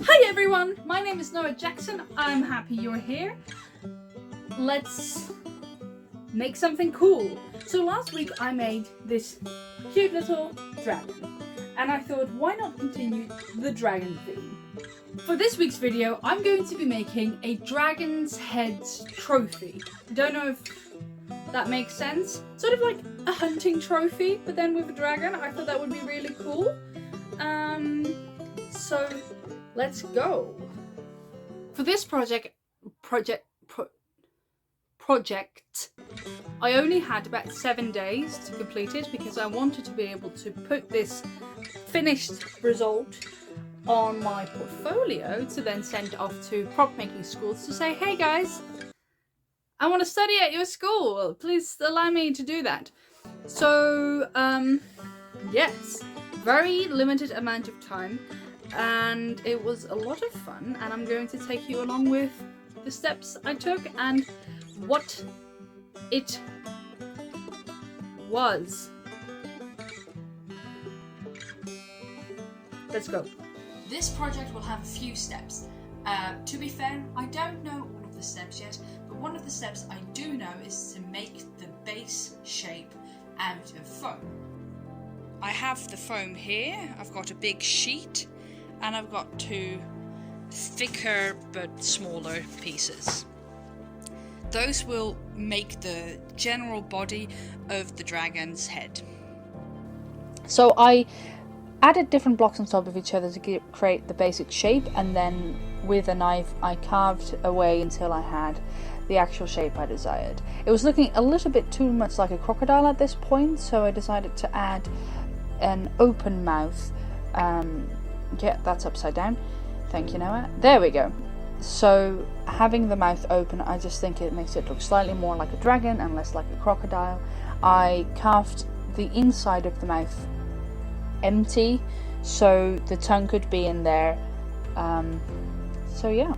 Hi everyone, my name is Noah Jackson. I'm happy you're here. Let's make something cool. So last week I made this cute little dragon, and I thought, why not continue the dragon theme? For this week's video, I'm going to be making a dragon's head trophy. Don't know if that makes sense. Sort of like a hunting trophy, but then with a dragon. I thought that would be really cool. So let's go. For this project, I only had about 7 days to complete it because I wanted to be able to put this finished result on my portfolio to then send off to prop making schools to say, hey guys, I want to study at your school. Please allow me to do that. So, yes, very limited amount of time, and it was a lot of fun, and I'm going to take you along with the steps I took and what it was. Let's go. This project will have a few steps. To be fair, I don't know all of the steps yet, but one of the steps I do know is to make the base shape out of foam. I have the foam here, I've got a big sheet, and I've got two thicker but smaller pieces. Those will make the general body of the dragon's head. So I added different blocks on top of each other to create the basic shape, and then with a knife I carved away until I had the actual shape I desired. It was looking a little bit too much like a crocodile at this point, so I decided to add an open mouth. Yeah, that's upside down. Thank you, Noah. There we go. So having the mouth open, I just think it makes it look slightly more like a dragon and less like a crocodile. I carved the inside of the mouth empty so the tongue could be in there. So yeah.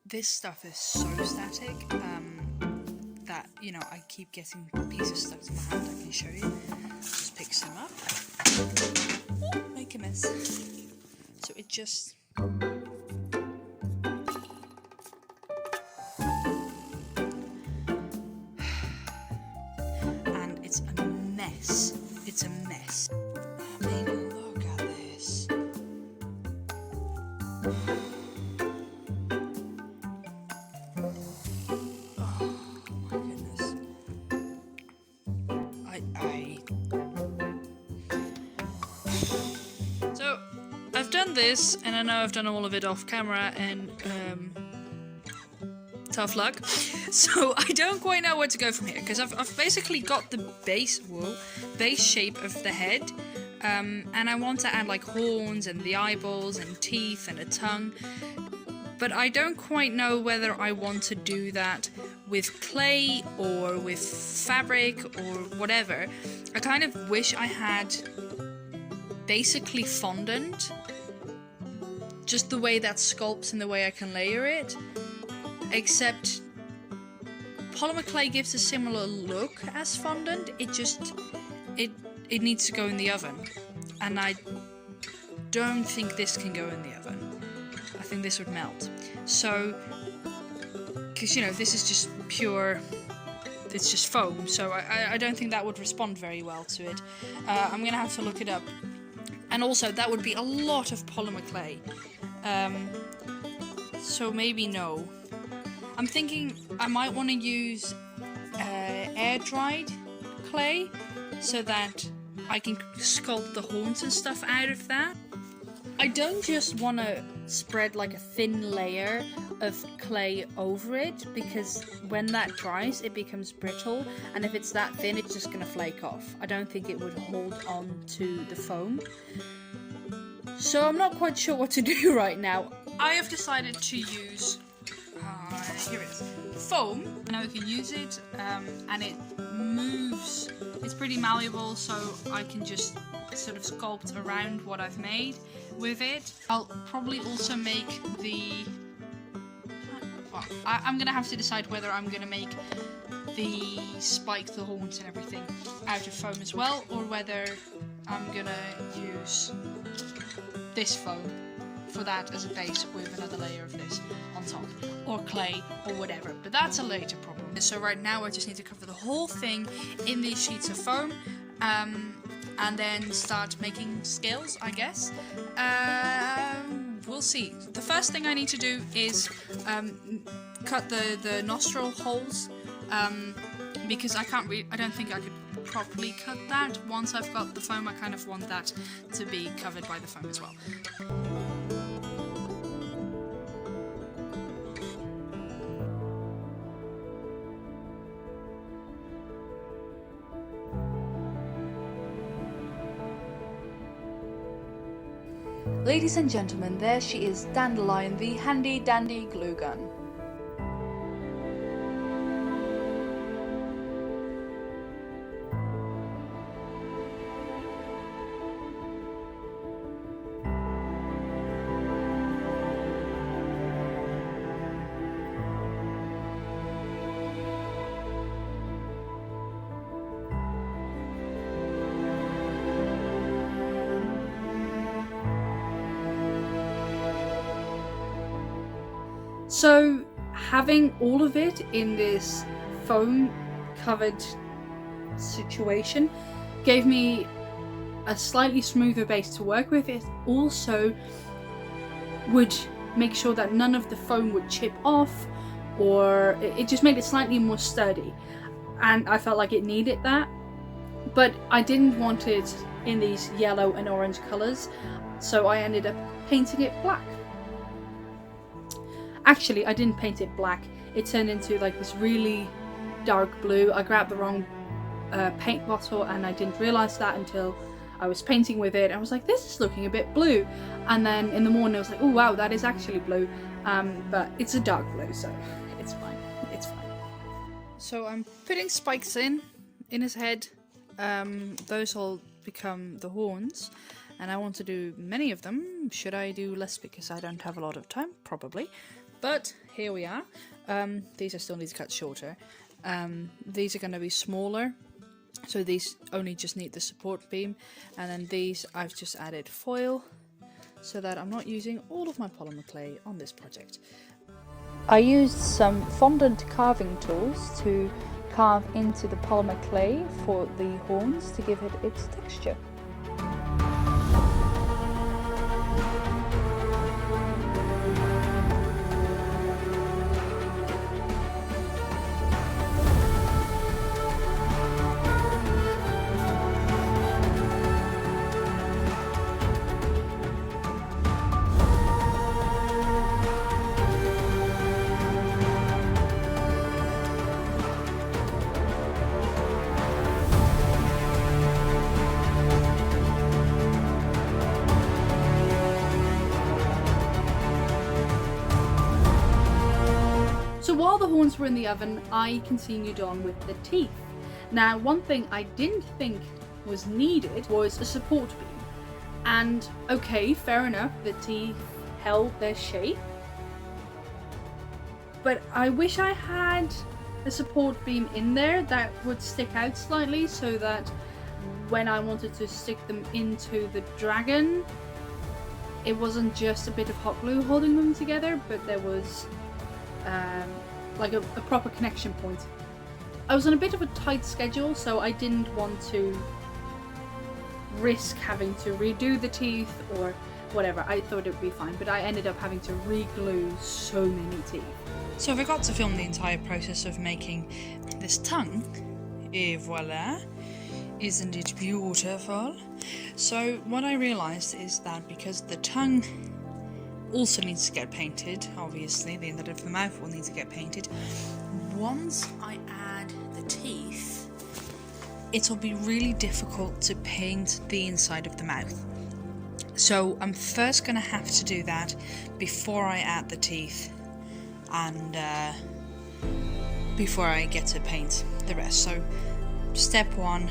This stuff is so static that, I keep getting pieces stuck to my hand. I can show you. Just pick some up. Ooh, make a mess. So it just... and it's a mess. It's a mess. I mean, look at this. So I've done this, and I know I've done all of it off camera, and tough luck. So I don't quite know where to go from here, because I've basically got the base shape of the head, and I want to add like horns and the eyeballs and teeth and a tongue. But I don't quite know whether I want to do that with clay or with fabric or whatever. I kind of wish I had basically fondant, just the way that sculpts and the way I can layer it, except polymer clay gives a similar look as fondant. It needs to go in the oven, and I don't think this can go in the oven. I think this would melt. So, because this is just pure, it's just foam, so I don't think that would respond very well to it. I'm gonna have to look it up. And also, that would be a lot of polymer clay. So maybe no. I'm thinking I might want to use air-dried clay so that I can sculpt the horns and stuff out of that. I don't just want to spread like a thin layer of clay over it, because when that dries it becomes brittle, and if it's that thin it's just going to flake off. I don't think it would hold on to the foam. So I'm not quite sure what to do right now. I have decided to use, here it is, foam. Now we can use it, and it moves It's pretty malleable, so I can just sort of sculpt around what I've made with it. I'll probably also make the... Well, I'm gonna have to decide whether I'm gonna make the spikes, the horns and everything out of foam as well, or whether I'm gonna use this foam for that as a base with another layer of this on top, or clay, or whatever, but that's a later problem. So right now I just need to cover the whole thing in these sheets of foam, and then start making scales, I guess. We'll see. The first thing I need to do is cut the nostril holes, because I don't think I could properly cut that. Once I've got the foam, I kind of want that to be covered by the foam as well. Ladies and gentlemen, there she is, Dandelion, the handy dandy glue gun. So having all of it in this foam covered situation gave me a slightly smoother base to work with. It also would make sure that none of the foam would chip off, or it just made it slightly more sturdy, and I felt like it needed that. But I didn't want it in these yellow and orange colours, so I ended up painting it black. Actually, I didn't paint it black. It turned into like this really dark blue. I grabbed the wrong paint bottle and I didn't realise that until I was painting with it. I was like, this is looking a bit blue. And then in the morning I was like, oh wow, that is actually blue. But it's a dark blue, so it's fine. It's fine. So I'm putting spikes in his head. Those will become the horns. And I want to do many of them. Should I do less because I don't have a lot of time? Probably. But here we are. These I still need to cut shorter. These are going to be smaller, so these only just need the support beam, and then these I've just added foil so that I'm not using all of my polymer clay on this project. I used some fondant carving tools to carve into the polymer clay for the horns to give it its texture. So while the horns were in the oven, I continued on with the teeth. Now, one thing I didn't think was needed was a support beam. And okay, fair enough, the teeth held their shape. But I wish I had a support beam in there that would stick out slightly so that when I wanted to stick them into the dragon, it wasn't just a bit of hot glue holding them together, but there was like a proper connection point. I was on a bit of a tight schedule, so I didn't want to risk having to redo the teeth or whatever. I thought it would be fine, but I ended up having to re-glue so many teeth. So I forgot to film the entire process of making this tongue. Et voila! Isn't it beautiful? So what I realised is that because the tongue also needs to get painted, obviously, the inside of the mouth will need to get painted. Once I add the teeth, it'll be really difficult to paint the inside of the mouth. So I'm first going to have to do that before I add the teeth and before I get to paint the rest. So step one,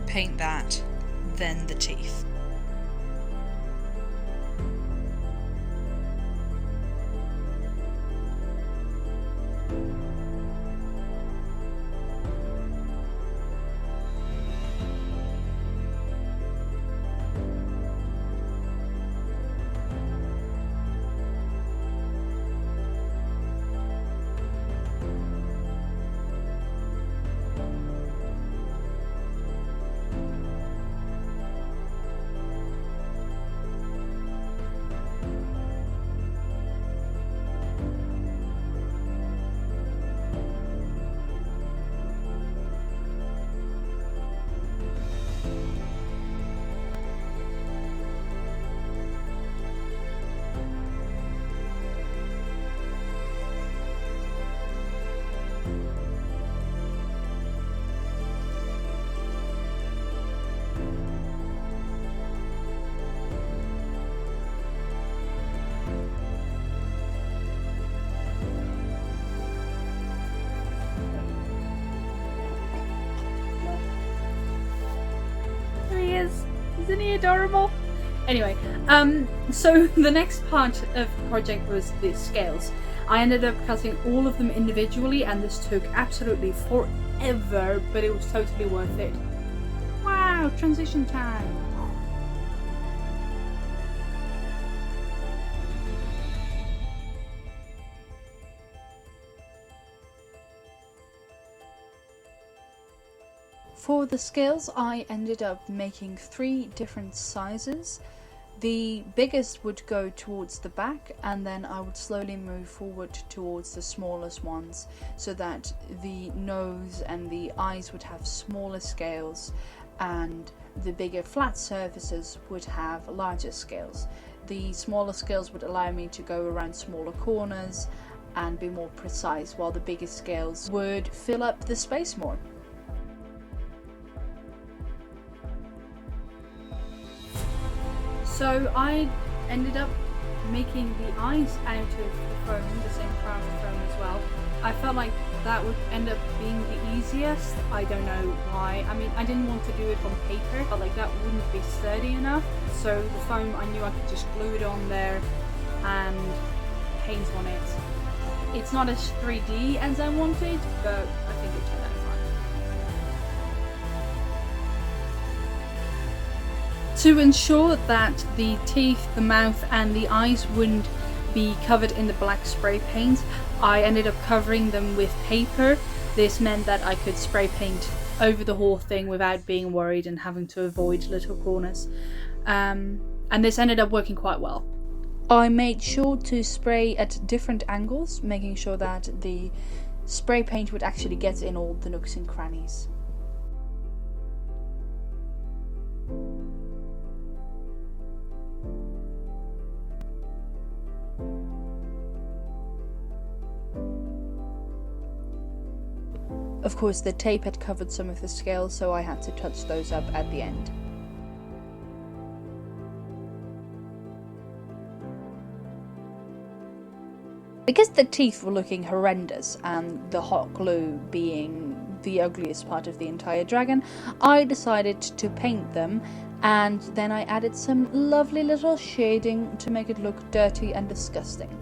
paint that, then the teeth. Isn't he adorable? Anyway, so the next part of the project was the scales. I ended up cutting all of them individually, and this took absolutely forever, but it was totally worth it. Wow, transition time. For the scales, I ended up making 3 different sizes. The biggest would go towards the back, and then I would slowly move forward towards the smallest ones, so that the nose and the eyes would have smaller scales, and the bigger flat surfaces would have larger scales. The smaller scales would allow me to go around smaller corners and be more precise, while the bigger scales would fill up the space more. So I ended up making the eyes out of the foam, the same crown of foam as well. I felt like that would end up being the easiest. I don't know why. I mean, I didn't want to do it on paper, but like that wouldn't be sturdy enough. So the foam, I knew I could just glue it on there and paint on it. It's not as 3D as I wanted, but I think it turned out fine. To ensure that the teeth, the mouth and the eyes wouldn't be covered in the black spray paint, I ended up covering them with paper. This meant that I could spray paint over the whole thing without being worried and having to avoid little corners. And this ended up working quite well. I made sure to spray at different angles, making sure that the spray paint would actually get in all the nooks and crannies. Of course, the tape had covered some of the scales, so I had to touch those up at the end. Because the teeth were looking horrendous and the hot glue being the ugliest part of the entire dragon, I decided to paint them, and then I added some lovely little shading to make it look dirty and disgusting.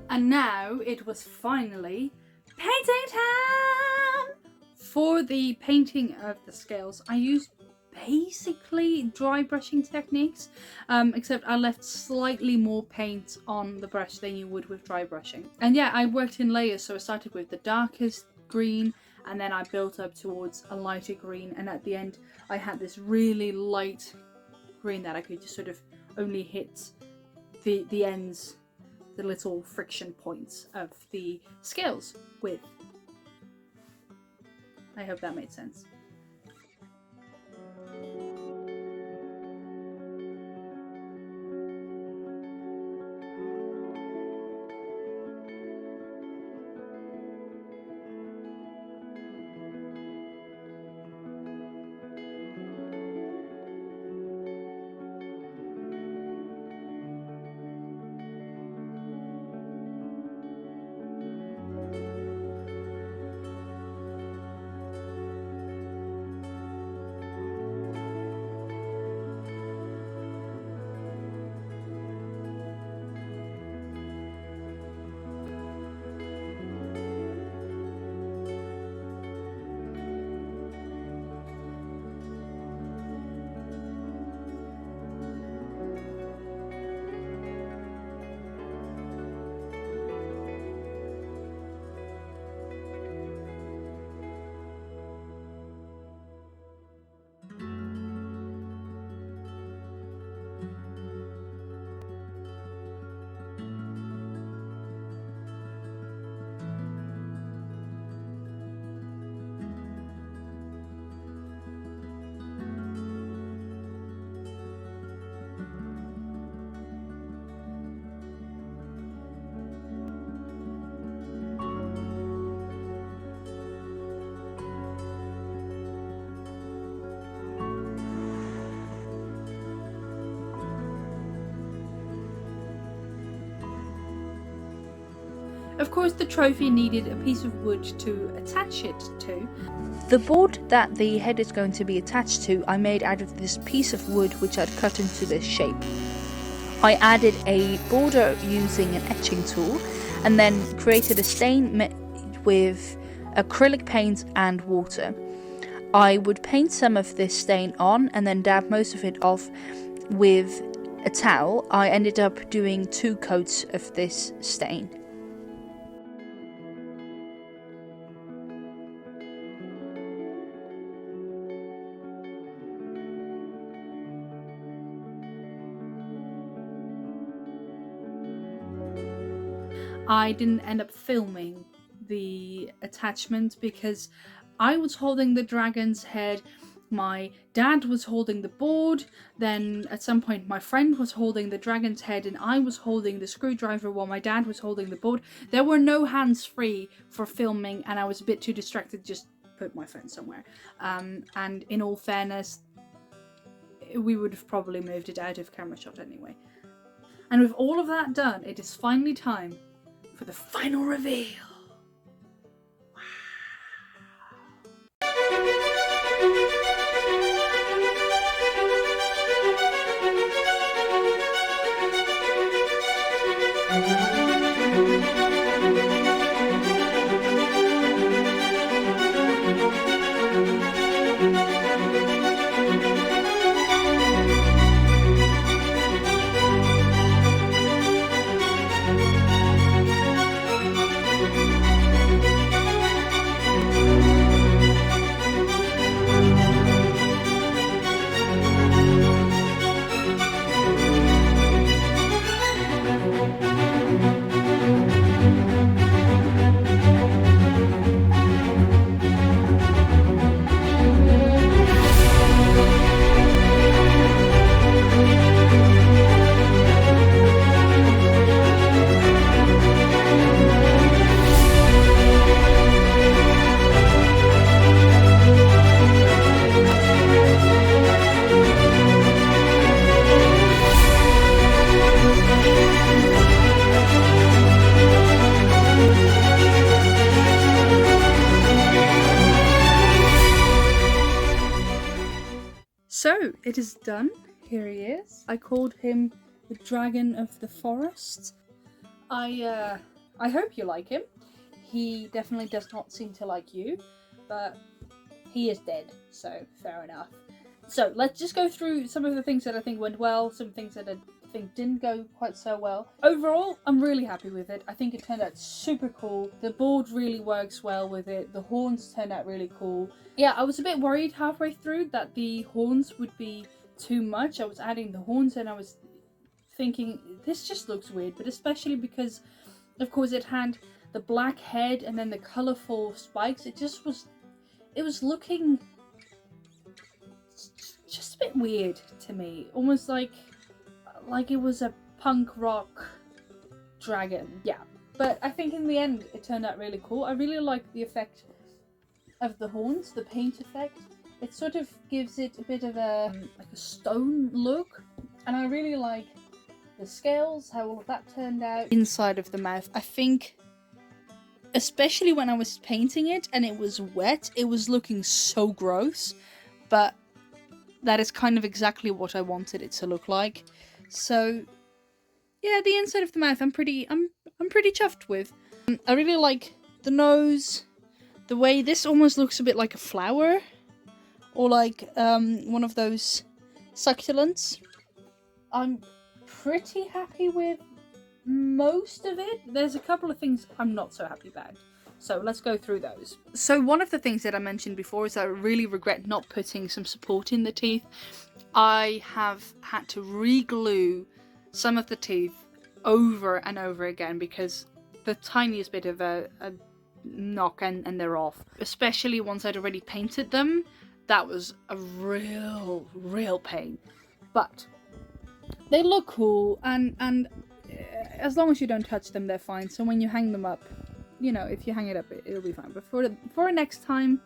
And now it was finally painting time! For the painting of the scales, I used basically dry brushing techniques, except I left slightly more paint on the brush than you would with dry brushing. And yeah, I worked in layers, so I started with the darkest green, and then I built up towards a lighter green, and at the end I had this really light green that I could just sort of only hit the ends, the little friction points of the scales with. I hope that made sense. Of course, the trophy needed a piece of wood to attach it to. The board that the head is going to be attached to, I made out of this piece of wood which I'd cut into this shape. I added a border using an etching tool and then created a stain with acrylic paint and water. I would paint some of this stain on and then dab most of it off with a towel. I ended up doing 2 coats of this stain. I didn't end up filming the attachment because I was holding the dragon's head, my dad was holding the board, then at some point my friend was holding the dragon's head and I was holding the screwdriver while my dad was holding the board. There were no hands free for filming and I was a bit too distracted to just put my phone somewhere. And in all fairness, we would have probably moved it out of camera shot anyway. And with all of that done, it is finally time for the final reveal. So, it is done. Here he is. I called him the Dragon of the Forest. I hope you like him. He definitely does not seem to like you, but he is dead, so fair enough. So, let's just go through some of the things that I think went well, some things that I think didn't go quite so well. Overall, I'm really happy with it. I think it turned out super cool. The board really works well with it. The horns turned out really cool. Yeah, I was a bit worried halfway through that the horns would be too much. I was adding the horns and I was thinking, this just looks weird, but especially because, of course, it had the black head and then the colourful spikes. It was looking just a bit weird to me. Almost like it was a punk rock dragon. Yeah, but I think in the end it turned out really cool. I really like the effect of the horns, the paint effect. It sort of gives it a bit of a like a stone look, and I really like the scales, how all of that turned out. Inside of the mouth, I think, especially when I was painting it and it was wet, it was looking so gross, but that is kind of exactly what I wanted it to look like. So yeah, the inside of the mouth I'm pretty chuffed with. I really like the nose, the way this almost looks a bit like a flower, or like one of those succulents. I'm pretty happy with most of it. There's a couple of things I'm not so happy about. So let's go through those. So one of the things that I mentioned before is that I really regret not putting some support in the teeth. I have had to re-glue some of the teeth over and over again because the tiniest bit of a knock and they're off. Especially once I'd already painted them, that was a real pain. But they look cool, and as long as you don't touch them, they're fine. So when you hang them up, you know, if you hang it up, it'll be fine. But for next time,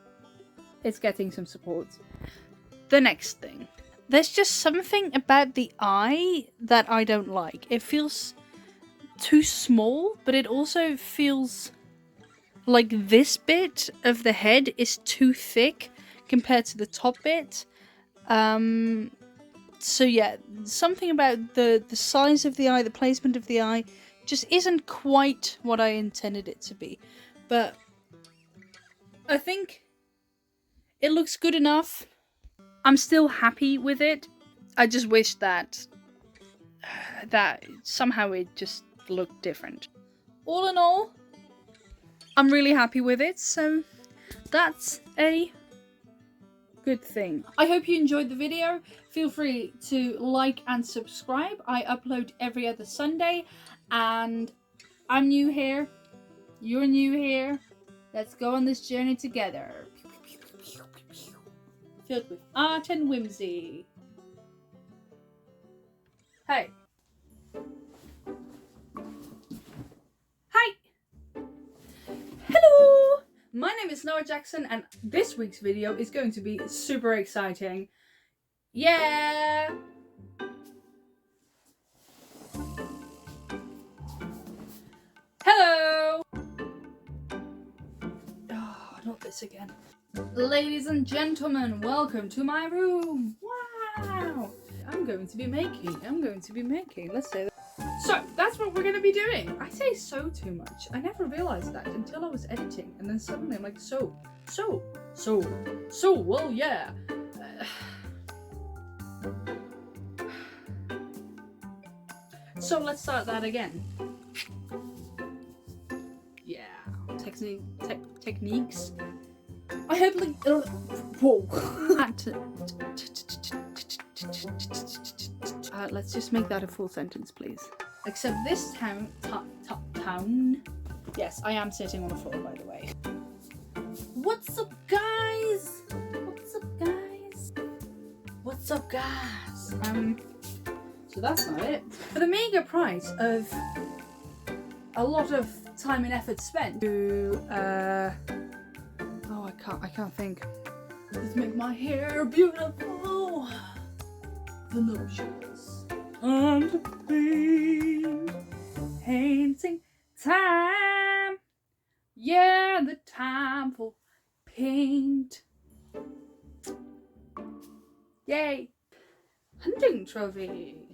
it's getting some support. The next thing. There's just something about the eye that I don't like. It feels too small, but it also feels like this bit of the head is too thick compared to the top bit. So yeah, something about the size of the eye, the placement of the eye, just isn't quite what I intended it to be. But I think it looks good enough. I'm still happy with it. I just wish that somehow it just looked different. All in all, I'm really happy with it, so that's a good thing. I hope you enjoyed the video. Feel free to like and subscribe. I upload every other Sunday, and I'm new here. You're new here. Let's go on this journey together. Filled with art and whimsy. Hey. Hi. Hello. My name is Noah Jackson, and this week's video is going to be super exciting. Yeah! Hello! Oh, not this again. Ladies and gentlemen, welcome to my room. Wow! I'm going to be making. Let's say that. So, that's what we're going to be doing. I say so too much. I never realized that until I was editing. And then suddenly I'm like, so, well, yeah. So, let's start that again. Yeah. Techniques. I hope like... whoa. Let's just make that a full sentence, please. Except this town. Yes, I am sitting on the floor, by the way. What's up, guys? So that's not it. For the meager price of a lot of time and effort spent to I can't think. Let's make my hair beautiful, voluptuous, and clean. Painting time. Yeah, the time for paint. Yay. Hunting trophy.